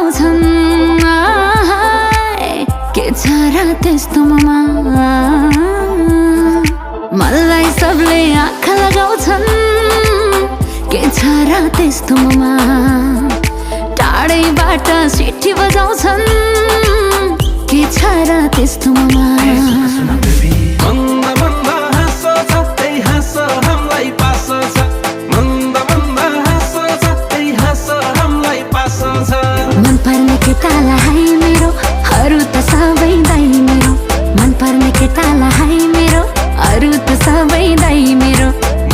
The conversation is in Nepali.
लगाउँछन् के छ र त्यस्तोमा मलाई सबले आँखा लगाउँछन् के छ र त्यस्तोमा टाढैबाट सिटी बजाउँछन् के छ र त्यस्तोमा